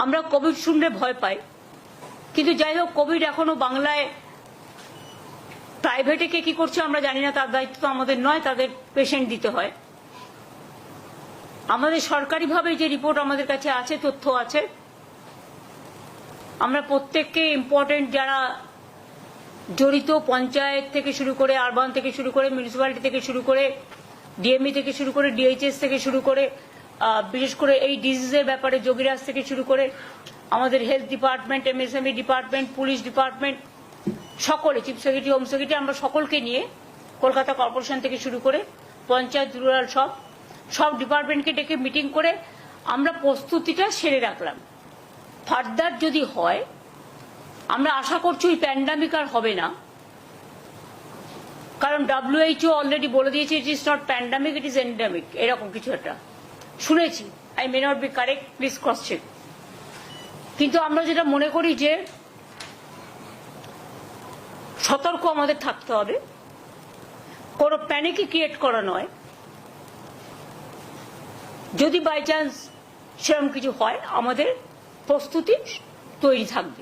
আমরা কোভিড শুনলে ভয় পাই, কিন্তু যাই হোক কোভিড এখনো বাংলায় প্রাইভেটে কে কি করছে আমরা জানি না, তার দায়িত্ব তো আমাদের নয়, তাদের পেশেন্ট দিতে হয়। আমাদের সরকারিভাবে যে রিপোর্ট আমাদের কাছে আছে, তথ্য আছে, আমরা প্রত্যেককে ইম্পর্টেন্ট যারা জড়িত, পঞ্চায়েত থেকে শুরু করে, আরবান থেকে শুরু করে, মিউনিসিপ্যালিটি থেকে শুরু করে, ডিএমই থেকে শুরু করে, ডিএইচএস থেকে শুরু করে, বিশেষ করে এই ডিজিজের ব্যাপারে যোগীরাজ থেকে শুরু করে আমাদের health department, MSME department, police department, সকলে, চিফ সেক্রেটারি, হোম সেক্রেটারি, আমরা সকলকে নিয়ে কলকাতা কর্পোরেশন থেকে শুরু করে পঞ্চায়েত, রুরাল সব ডিপার্টমেন্টকে ডেকে মিটিং করে আমরা প্রস্তুতিটা সেরে রাখলাম। ফার্দার যদি হয়, আমরা আশা করছি ওই প্যান্ডামিক আর হবে না, কারণ WHO অলরেডি বলে দিয়েছে it is not pandemic, it is endemic, এরকম কিছু একটা শুনেছি। I may not be correct, please cross check. কিন্তু আমরা যেটা মনে করি যে সতর্ক আমাদের থাকতে হবে, কোনো প্যানিকই ক্রিয়েট করা নয়। যদি বাই চান্স সেরকম কিছু হয়, আমাদের প্রস্তুতি তৈরি থাকবে।